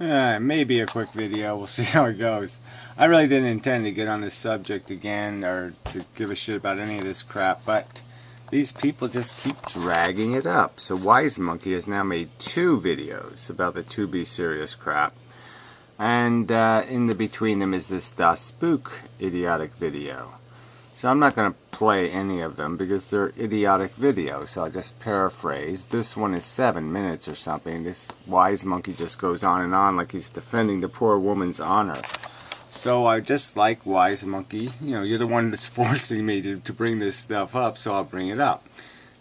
Maybe a quick video. We'll see how it goes. I really didn't intend to get on this subject again or to give a shit about any of this crap, but these people just keep dragging it up. So WiseMonkey has now made 2 videos about the 2bsirius crap. And in the between them is this dospook idiotic video. So I'm not going to play any of them because they're idiotic videos. So I'll just paraphrase. This one is 7 minutes or something. This WiseMonkey just goes on and on like he's defending the poor woman's honor. So I just like WiseMonkey. You know, you're the one that's forcing me to bring this stuff up, so I'll bring it up.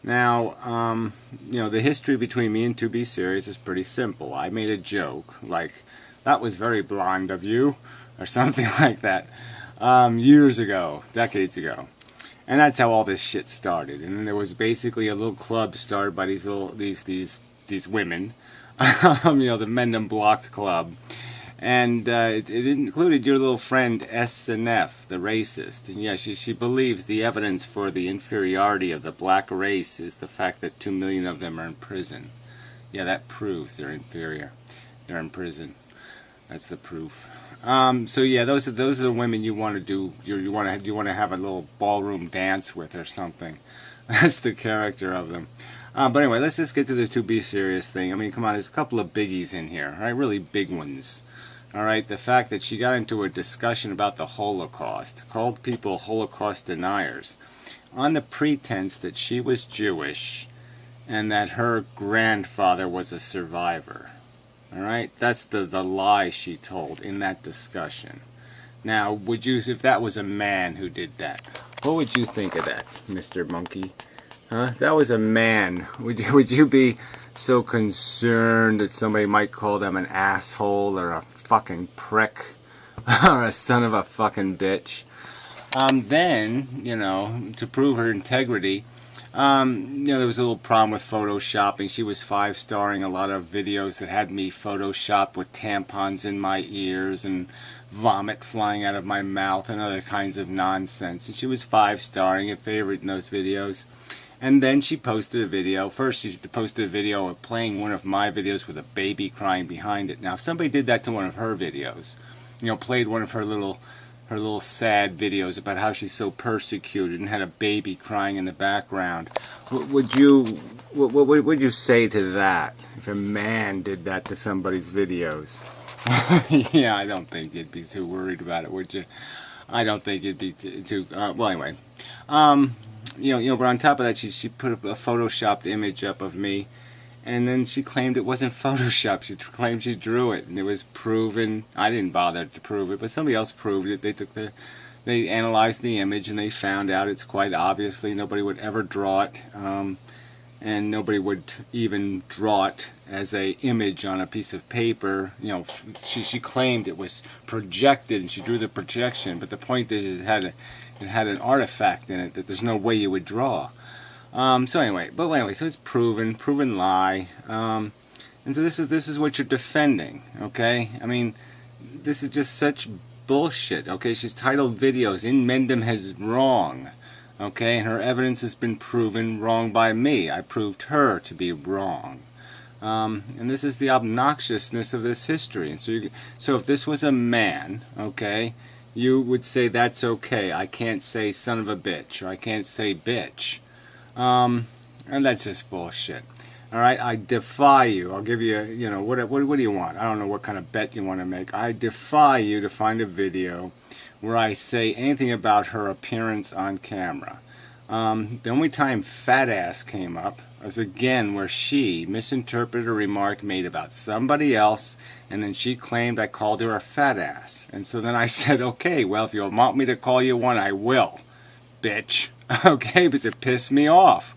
Now, you know, the history between me and 2bsirius is pretty simple. I made a joke like, "That was very blonde of you," or something like that. Years ago, decades ago, and that's how all this shit started. And then there was basically a little club started by these women, you know, the Mendham Blocked Club, and it included your little friend SNF, the racist. And yeah, she believes the evidence for the inferiority of the black race is the fact that 2 million of them are in prison. Yeah, that proves they're inferior. They're in prison. That's the proof. So yeah, those are the women you want to do. You want to have a little ballroom dance with or something. That's the character of them. But anyway, let's just get to the 2bsirius thing. I mean, come on, there's a couple of biggies in here, right? Really big ones. All right, the fact that she got into a discussion about the Holocaust, called people Holocaust deniers, on the pretense that she was Jewish and that her grandfather was a survivor. All right, that's the lie she told in that discussion. Now, would you, if that was a man who did that, what would you think of that, Mr. Monkey? Huh? If that was a man, would you be so concerned that somebody might call them an asshole or a fucking prick or a son of a fucking bitch? Then, you know, to prove her integrity, you know, there was a little problem with photoshopping. She was 5-starring a lot of videos that had me photoshopped with tampons in my ears and vomit flying out of my mouth and other kinds of nonsense. And she was 5-starring, a favorite in those videos. And then she posted a video. First, she posted a video of playing one of my videos with a baby crying behind it. Now, if somebody did that to one of her videos, you know, played one of her little sad videos about how she's so persecuted and had a baby crying in the background, what would you say to that if a man did that to somebody's videos? Yeah, I don't think you'd be too worried about it, would you? I don't think you'd be too well, anyway. You know, but on top of that, she put a photoshopped image up of me, and then she claimed it wasn't Photoshop. She claimed she drew it, and it was proven. I didn't bother to prove it, but somebody else proved it. They analyzed the image, and they found out it's quite obviously nobody would ever draw it, and nobody would even draw it as a image on a piece of paper. You know, she claimed it was projected, and she drew the projection. But the point is, it had an artifact in it that there's no way you would draw. So anyway, so it's proven lie. And so this is what you're defending, okay? I mean, this is just such bullshit, okay? She's titled videos, "In Mendham has wrong," okay? And her evidence has been proven wrong by me. I proved her to be wrong. And this is the obnoxiousness of this history. And so if this was a man, okay, you would say that's okay. I can't say son of a bitch, or I can't say bitch. And that's just bullshit. Alright, I defy you. I'll give you, you know, what do you want? I don't know what kind of bet you want to make. I defy you to find a video where I say anything about her appearance on camera. The only time fat ass came up was again where she misinterpreted a remark made about somebody else, and then she claimed I called her a fat ass. And so then I said, okay, well, if you want me to call you one, I will, bitch. Okay, because it pissed me off.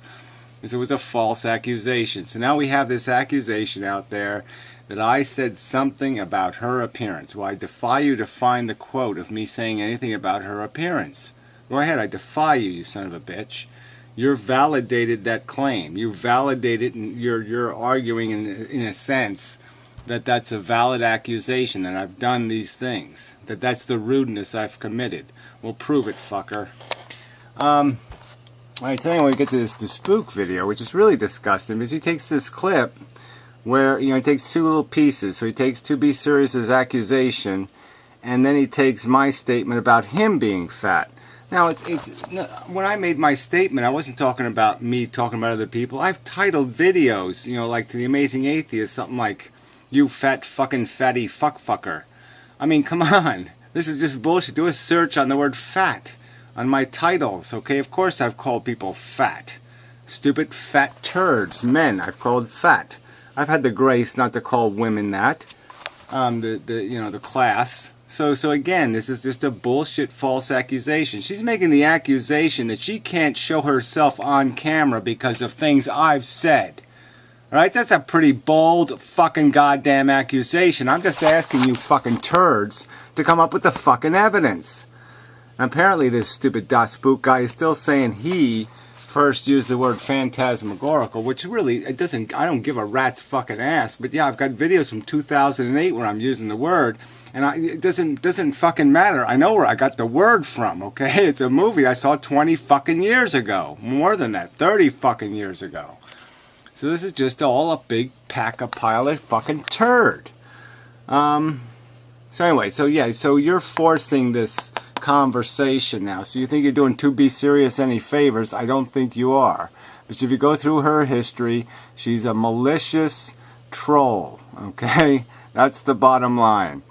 Because it was a false accusation. So now we have this accusation out there that I said something about her appearance. Well, I defy you to find the quote of me saying anything about her appearance. Go ahead, I defy you, you son of a bitch. You've validated that claim. You validated, and you're arguing in a sense that that's a valid accusation, that I've done these things, that that's the rudeness I've committed. Well, prove it, fucker. Alright, so anyway, we get to this dospook video, which is really disgusting, because he takes this clip where, you know, he takes two little pieces. So he takes 2bsirius's accusation, and then he takes my statement about him being fat. Now, when I made my statement, I wasn't talking about me talking about other people. I've titled videos, you know, like to the Amazing Atheist, something like, "You fat fucking fatty fucker." I mean, come on. This is just bullshit. Do a search on the word fat on my titles, okay? Of course I've called people fat. Stupid fat turds, men, I've called fat. I've had the grace not to call women that. The class. So again, this is just a bullshit false accusation. She's making the accusation that she can't show herself on camera because of things I've said. Alright, that's a pretty bold fucking goddamn accusation. I'm just asking you fucking turds to come up with the fucking evidence. And apparently this stupid dospook guy is still saying he first used the word phantasmagorical, which really, I don't give a rat's fucking ass. But yeah, I've got videos from 2008 where I'm using the word, and it doesn't fucking matter. I know where I got the word from, okay? It's a movie I saw 20 fucking years ago. More than that, 30 fucking years ago. So this is just all a big pile of fucking turd. So anyway, so you're forcing this conversation now. So you think you're doing 2bsirius any favors? I don't think you are. But if you go through her history, she's a malicious troll. Okay, that's the bottom line.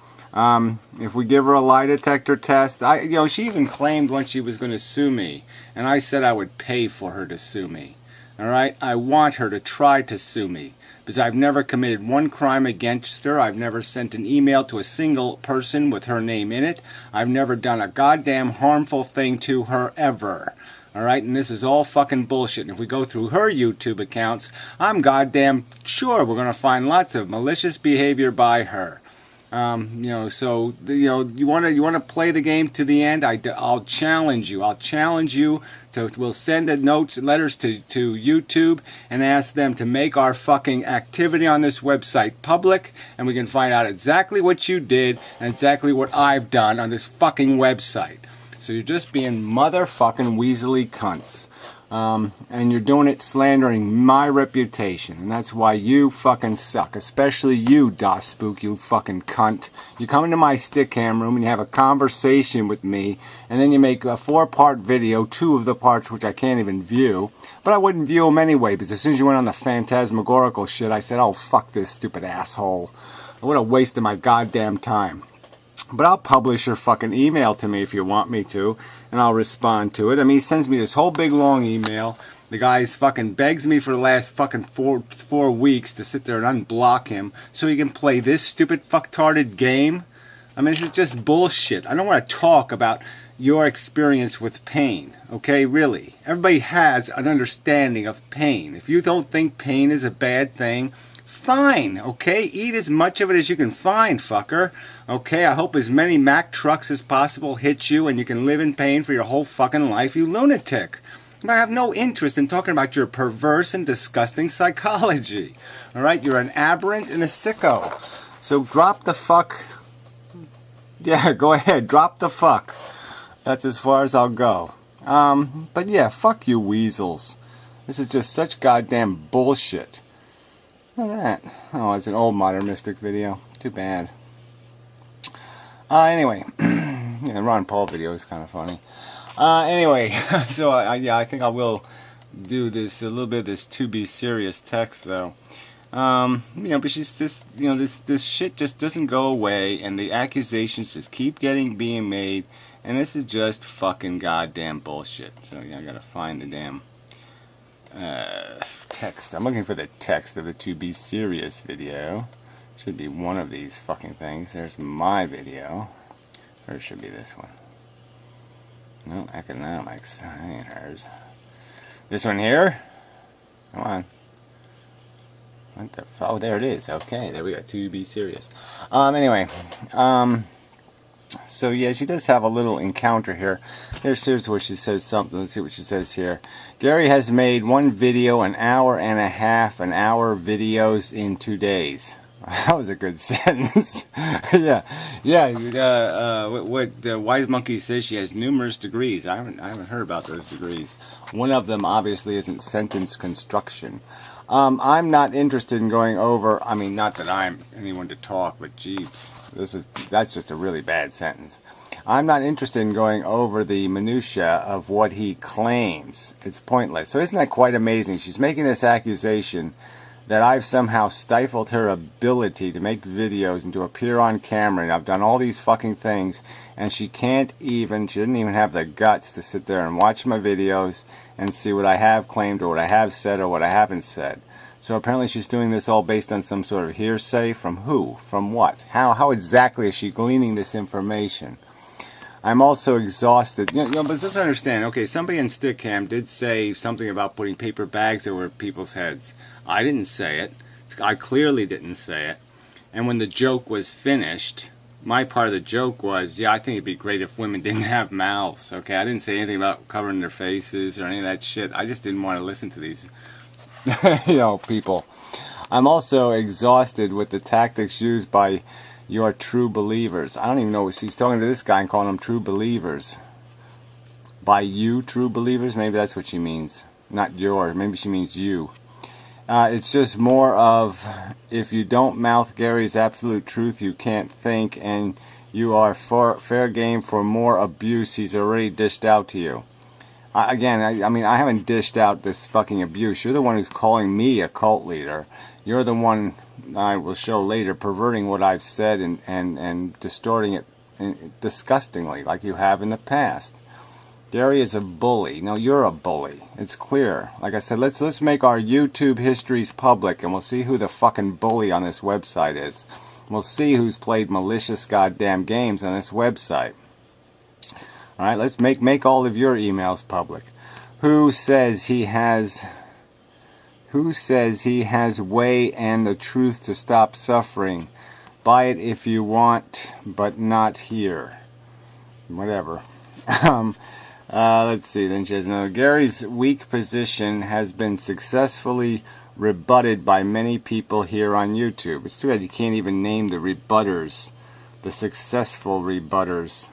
If we give her a lie detector test, she even claimed once she was going to sue me, and I said I would pay for her to sue me. All right, I want her to try to sue me, because I've never committed one crime against her. I've never sent an email to a single person with her name in it. I've never done a goddamn harmful thing to her ever. Alright, and this is all fucking bullshit. And if we go through her YouTube accounts, I'm goddamn sure we're going to find lots of malicious behavior by her. You want to play the game to the end? I'll challenge you. We'll send letters to YouTube and ask them to make our fucking activity on this website public, and we can find out exactly what you did and exactly what I've done on this fucking website. So you're just being motherfucking weaselly cunts. And you're doing it slandering my reputation, and that's why you fucking suck, especially you, dospook, you fucking cunt. You come into my stickcam room and you have a conversation with me, and then you make a 4-part video, 2 of the parts which I can't even view, but I wouldn't view them anyway, because as soon as you went on the phantasmagorical shit, I said, oh, fuck this stupid asshole. What a waste of my goddamn time. But I'll publish your fucking email to me if you want me to, and I'll respond to it. I mean, he sends me this whole big long email. The guy fucking begs me for the last fucking four weeks to sit there and unblock him so he can play this stupid fucktarded game. I mean, this is just bullshit. I don't want to talk about your experience with pain, okay? Really. Everybody has an understanding of pain. If you don't think pain is a bad thing, fine, okay? Eat as much of it as you can find, fucker. Okay, I hope as many Mack trucks as possible hit you and you can live in pain for your whole fucking life, you lunatic. I have no interest in talking about your perverse and disgusting psychology. Alright, you're an aberrant and a sicko. So drop the fuck. Yeah, go ahead, drop the fuck. That's as far as I'll go. But yeah, fuck you weasels. This is just such goddamn bullshit. Look at that. Oh, it's an old Modern Mystic video. Too bad. Anyway. Yeah, the Ron Paul video is kind of funny. Anyway, so I think I will do this, a little bit of this 2bsirius text though. But she's just, this shit just doesn't go away, and the accusations just keep being made, and this is just fucking goddamn bullshit. So yeah, I gotta find the damn text. I'm looking for the text of the 2bsirius video. Should be one of these fucking things. There's my video. Or it should be this one. No, economics. That ain't hers. This one here? Come on. What the fuck? Oh, there it is. Okay, there we go. 2bsirius. Anyway. So yeah, she does have a little encounter here. Here's where she says something. Let's see what she says here. Gary has made one video, an hour and a half, an hour videos in 2 days. That was a good sentence. Yeah. What Wise Monkey says, she has numerous degrees. I haven't heard about those degrees. One of them obviously isn't sentence construction. I'm not interested in going over, I mean, not that I'm anyone to talk, but jeeps, that's just a really bad sentence. I'm not interested in going over the minutia of what he claims. It's pointless. So isn't that quite amazing? She's making this accusation that I've somehow stifled her ability to make videos and to appear on camera, and I've done all these fucking things, and she didn't even have the guts to sit there and watch my videos and see what I have claimed or what I have said or what I haven't said. So apparently she's doing this all based on some sort of hearsay. From who? From what? How exactly is she gleaning this information? I'm also exhausted. But let's understand. Okay, somebody in Stickcam did say something about putting paper bags over people's heads. I didn't say it. I clearly didn't say it. And when the joke was finished, my part of the joke was, yeah, I think it'd be great if women didn't have mouths. Okay, I didn't say anything about covering their faces or any of that shit. I just didn't want to listen to these, people. I'm also exhausted with the tactics used by your true believers. I don't even know. She's talking to this guy and calling them true believers. By you true believers? Maybe that's what she means. Not your. Maybe she means you. It's just more of, if you don't mouth Gary's absolute truth, you can't think, and you are fair game for more abuse he's already dished out to you. I mean, I haven't dished out this fucking abuse. You're the one who's calling me a cult leader. You're the one, I will show later, perverting what I've said and distorting it disgustingly, like you have in the past. Gary is a bully. No, you're a bully. It's clear. Like I said, let's make our YouTube histories public, and we'll see who the fucking bully on this website is. We'll see who's played malicious goddamn games on this website. All right, let's make all of your emails public. Who says he has way and the truth to stop suffering? Buy it if you want, but not here. Whatever. Let's see. Then she has another. Gary's weak position has been successfully rebutted by many people here on YouTube. It's too bad you can't even name the rebutters, the successful rebutters.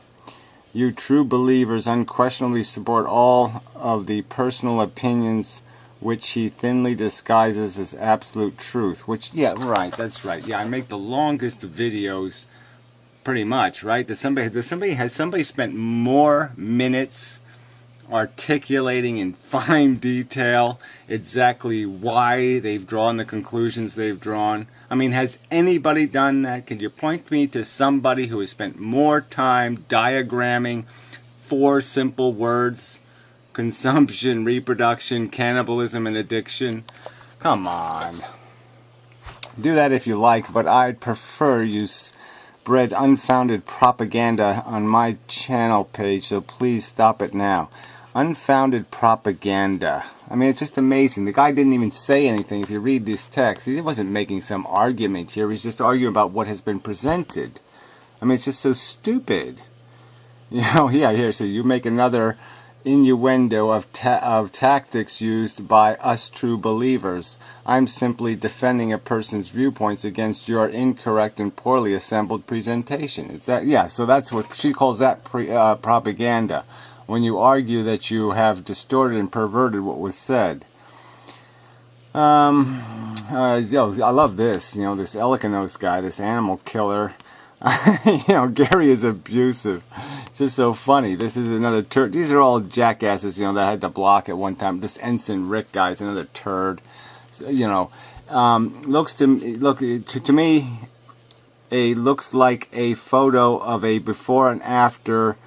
You true believers unquestionably support all of the personal opinions which he thinly disguises as absolute truth. Which, yeah, right, that's right. Yeah, I make the longest videos, pretty much, right? Has somebody spent more minutes articulating in fine detail exactly why they've drawn the conclusions they've drawn? I mean, has anybody done that? Could you point me to somebody who has spent more time diagramming 4 simple words: consumption, reproduction, cannibalism, and addiction? Come on. Do that if you like, but I'd prefer you spread unfounded propaganda on my channel page, so please stop it now. Unfounded propaganda. I mean, it's just amazing. The guy didn't even say anything. If you read this text, he wasn't making some argument here. He's just arguing about what has been presented. I mean, it's just so stupid. Yeah, here, so you make another innuendo of tactics used by us true believers. I'm simply defending a person's viewpoints against your incorrect and poorly assembled presentation. It's that, yeah, so that's what she calls that propaganda. When you argue that you have distorted and perverted what was said. I love this, this Elkinos guy, this animal killer. Gary is abusive. It's just so funny. This is another turd. These are all jackasses, that I had to block at one time. This Ensign Rick guy is another turd. So, looks to me, looks like a photo of a before and after,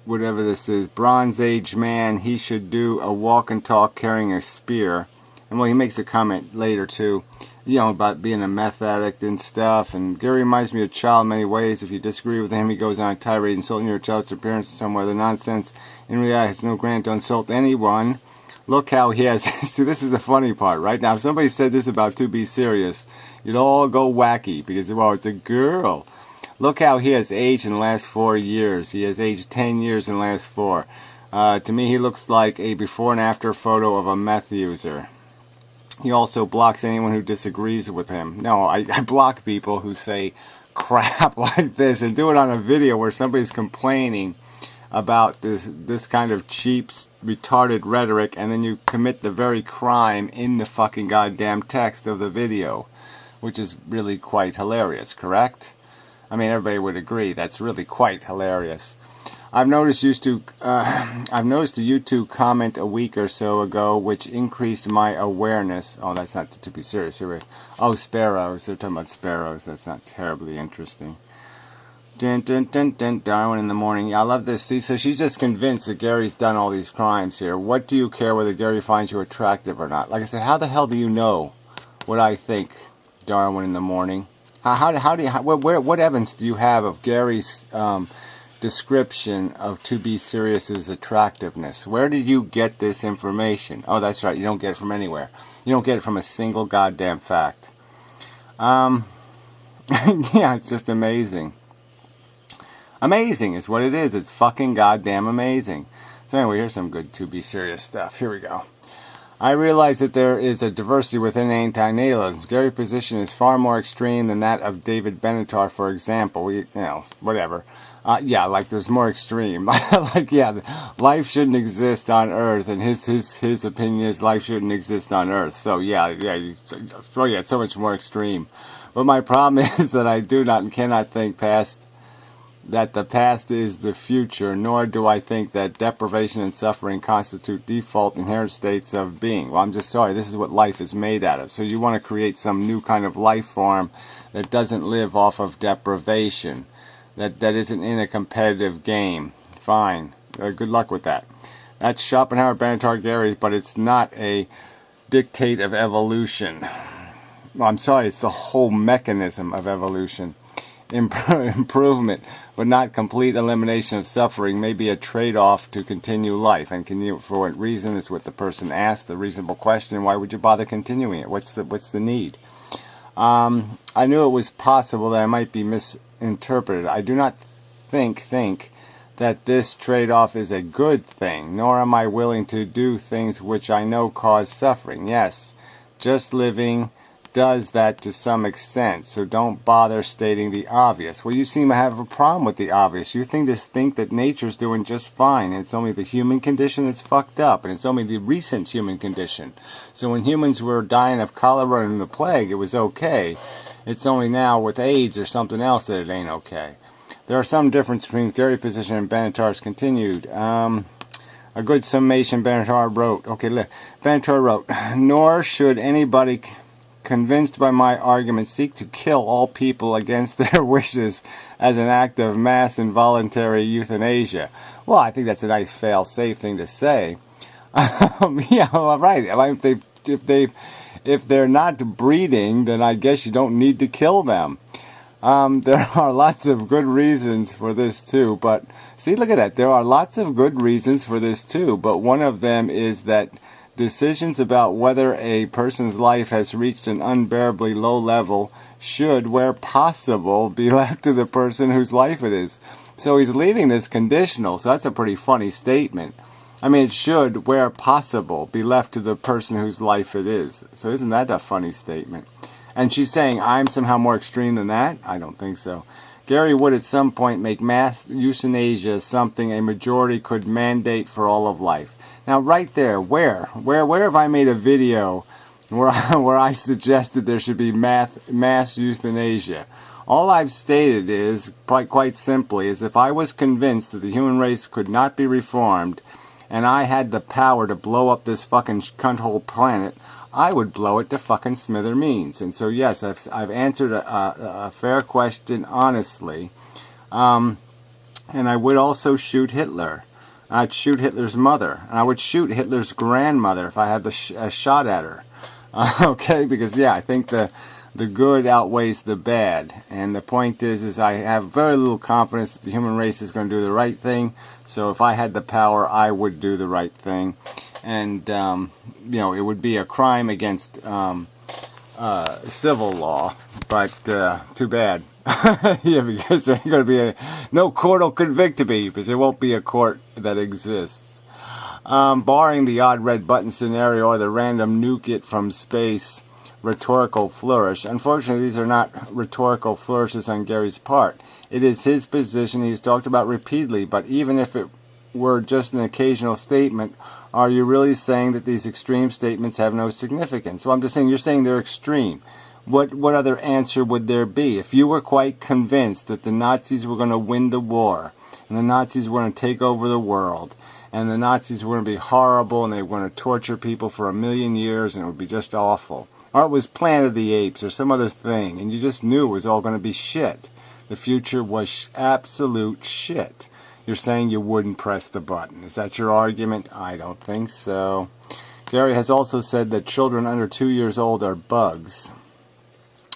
whatever this is, Bronze Age man. He should do a walk and talk carrying a spear. And well, he makes a comment later too, about being a meth addict and stuff. And Gary reminds me of a child in many ways. If you disagree with him, he goes on a tirade insulting your child's appearance and some other nonsense. In reality, has no grant to insult anyone. Look how he has. See, this is the funny part, right? Now, if somebody said this about 2bsirius, you'd all go wacky because, well, it's a girl. Look how he has aged in the last 4 years. He has aged 10 years in the last 4. To me, he looks like a before and after photo of a meth user. He also blocks anyone who disagrees with him. No, I block people who say crap like this and do it on a video where somebody's complaining about this kind of cheap, retarded rhetoric, and then you commit the very crime in the fucking goddamn text of the video, which is really quite hilarious, correct? I mean, everybody would agree that's really quite hilarious. I've noticed a YouTube comment a week or so ago, which increased my awareness. Oh, that's not to be serious. Here we go. Oh, sparrows. They're talking about sparrows. That's not terribly interesting. Dun, dun, dun, dun, Darwin in the morning. Yeah, I love this. See, so she's just convinced that Gary's done all these crimes here. What do you care whether Gary finds you attractive or not? Like I said, how the hell do you know what I think, Darwin in the morning? What evidence do you have of Gary's description of 2bsirius's attractiveness? Where did you get this information? Oh, that's right. You don't get it from anywhere. You don't get it from a single goddamn fact. Yeah, it's just amazing. Amazing is what it is. It's fucking goddamn amazing. So anyway, here's some good 2bsirius stuff. Here we go. I realize that there is a diversity within antinatalism. Gary's position is far more extreme than that of David Benatar, for example. Whatever. Yeah, like there's more extreme. Like, yeah, life shouldn't exist on Earth, and his opinion is life shouldn't exist on Earth. So yeah, it's so much more extreme. But my problem is that I do not and cannot think past that the past is the future, nor do I think that deprivation and suffering constitute default inherent states of being. Well, I'm just sorry, this is what life is made out of. So you want to create some new kind of life form that doesn't live off of deprivation, that isn't in a competitive game. Fine. Good luck with that. That's Schopenhauer, Benatar, Gary, but it's not a dictate of evolution. Well, I'm sorry, it's the whole mechanism of evolution. Improvement, but not complete elimination of suffering, may be a trade-off to continue life. And for what reason is what the person asked, the reasonable question. Why would you bother continuing it? What's the need? I knew it was possible that I might be misinterpreted. I do not think that this trade-off is a good thing, nor am I willing to do things which I know cause suffering. Yes, just living does that to some extent, so don't bother stating the obvious. Well, you seem to have a problem with the obvious. You think that nature's doing just fine, and it's only the human condition that's fucked up, and it's only the recent human condition. So when humans were dying of cholera and the plague, it was okay. It's only now with AIDS or something else that it ain't okay. There are some differences between Gary's position and Benatar's continued. A good summation Benatar wrote. Okay, Benatar wrote, nor should anybody convinced by my argument seek to kill all people against their wishes as an act of mass involuntary euthanasia. Well, I think that's a nice fail-safe thing to say. Yeah, well, right. If they're not breeding, then I guess you don't need to kill them. There are lots of good reasons for this too, but see, look at that. There are lots of good reasons for this too, but one of them is that decisions about whether a person's life has reached an unbearably low level should, where possible, be left to the person whose life it is. So he's leaving this conditional, so that's a pretty funny statement. I mean, it should, where possible, be left to the person whose life it is. So isn't that a funny statement? And she's saying, I'm somehow more extreme than that? I don't think so. Gary would at some point make mass euthanasia something a majority could mandate for all of life. Now, right there, where have I made a video where I suggested there should be mass euthanasia? All I've stated is, quite simply, is if I was convinced that the human race could not be reformed, and I had the power to blow up this fucking cunt-hole planet, I would blow it to fucking smithereens. And so, yes, I've answered a fair question honestly. And I would also shoot Hitler. I'd shoot Hitler's mother, and I would shoot Hitler's grandmother if I had a shot at her. Okay, because yeah, I think the good outweighs the bad, and the point is I have very little confidence that the human race is going to do the right thing. So if I had the power, I would do the right thing, and you know, it would be a crime against civil law, but too bad. Yeah, because there ain't going to be no court will convict me, because there won't be a court that exists. Barring the odd red button scenario or the random nuke it from space rhetorical flourish. Unfortunately, these are not rhetorical flourishes on Gary's part. It is his position he's talked about repeatedly, but even if it were just an occasional statement, are you really saying that these extreme statements have no significance? Well, I'm just saying, you're saying they're extreme. What other answer would there be? If you were quite convinced that the Nazis were going to win the war, and the Nazis were going to take over the world, and the Nazis were going to be horrible, and they were going to torture people for 1,000,000 years, and it would be just awful. Or it was Planet of the Apes, or some other thing, and you just knew it was all going to be shit. The future was absolute shit. You're saying you wouldn't press the button. Is that your argument? I don't think so. Gary has also said that children under 2 years old are bugs.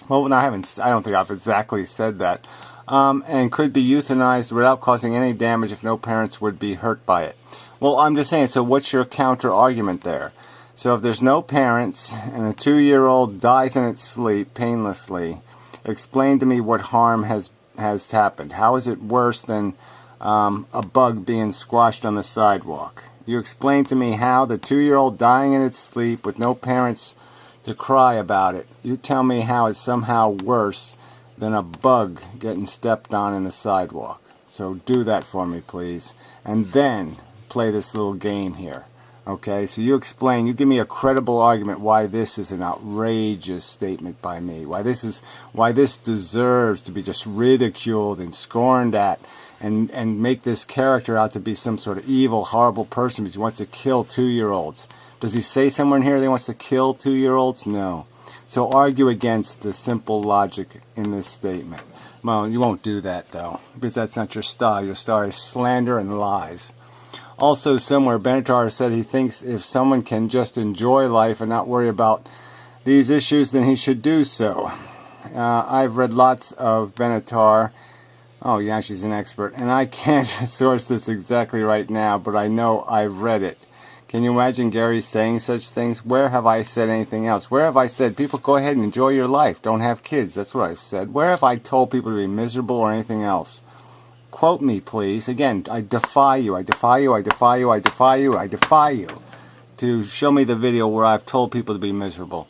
Well, I don't think I've exactly said that. And could be euthanized without causing any damage if no parents would be hurt by it. Well, I'm just saying, so what's your counter argument there? So if there's no parents and a 2-year-old dies in its sleep painlessly, explain to me what harm has happened. How is it worse than a bug being squashed on the sidewalk? You explain to me how the 2-year-old dying in its sleep with no parents to cry about it. You tell me how it's somehow worse than a bug getting stepped on in the sidewalk. So do that for me, please. And then play this little game here. Okay, so you explain, you give me a credible argument why this is an outrageous statement by me. Why this deserves to be just ridiculed and scorned at, and make this character out to be some sort of evil, horrible person because he wants to kill 2-year-olds. Does he say somewhere in here that he wants to kill 2-year-olds? No. So argue against the simple logic in this statement. Well, you won't do that, though, because that's not your style. Your style is slander and lies. Also, somewhere, Benatar said he thinks if someone can just enjoy life and not worry about these issues, then he should do so. I've read lots of Benatar. Oh, yeah, she's an expert. And I can't source this exactly right now, but I know I've read it. Can you imagine Gary saying such things? Where have I said anything else? Where have I said, people, go ahead and enjoy your life. Don't have kids. That's what I've said. Where have I told people to be miserable or anything else? Quote me, please. Again, I defy you. I defy you. I defy you. I defy you. I defy you to show me the video where I've told people to be miserable.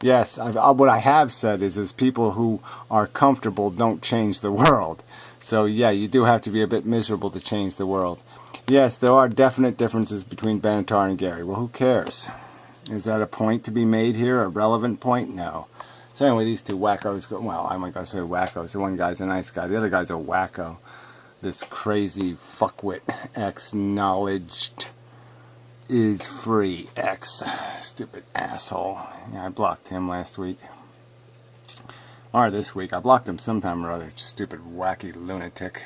Yes, what I have said is people who are comfortable don't change the world. So, yeah, you do have to be a bit miserable to change the world. Yes, there are definite differences between Benatar and Gary. Well, who cares? Is that a point to be made here? A relevant point? No. So anyway, these two wackos go, well, I'm not going to say wackos. The one guy's a nice guy. The other guy's a wacko. This crazy fuckwit acknowledged is free X. Stupid asshole. Yeah, I blocked him last week. Or this week. I blocked him sometime or other. Stupid, wacky lunatic.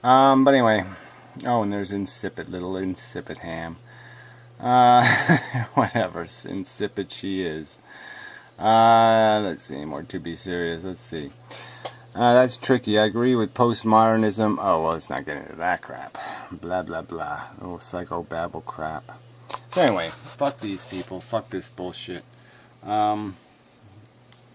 But anyway. Oh, and there's little insipid ham. Whatever. Insipid she is. Let's see. More 2bsirius. Let's see. That's tricky. I agree with postmodernism. Oh, well, let's not get into that crap. Blah, blah, blah. Little psychobabble crap. So anyway, fuck these people. Fuck this bullshit.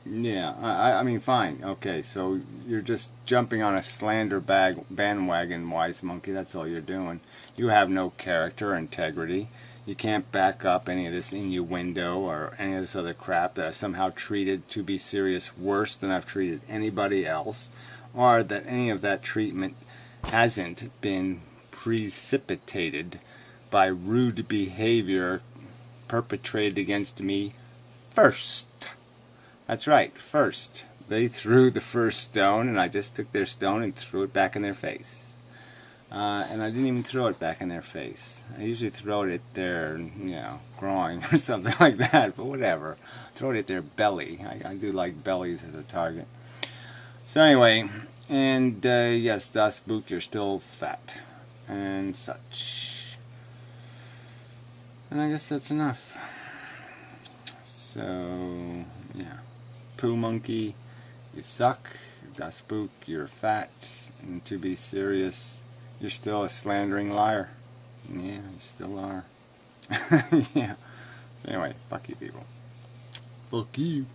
Yeah, I mean, fine. Okay, so you're just jumping on a slander bandwagon, WiseMonkey. That's all you're doing. You have no character or integrity. You can't back up any of this innuendo or any of this other crap that I've somehow treated 2bsirius worse than I've treated anybody else, or that any of that treatment hasn't been precipitated by rude behavior perpetrated against me first. That's right, first. They threw the first stone, and I just took their stone and threw it back in their face. And I didn't even throw it back in their face. I usually throw it at their, groin or something like that, but whatever. Throw it at their belly. I do like bellies as a target. So anyway, and yes, dospook, you're still fat. And such. And I guess that's enough. So, yeah. Poo monkey, you suck. Dospook, you're fat. And 2bsirius, you're still a slandering liar. Yeah, you still are. Yeah. So anyway, fuck you people. Fuck you.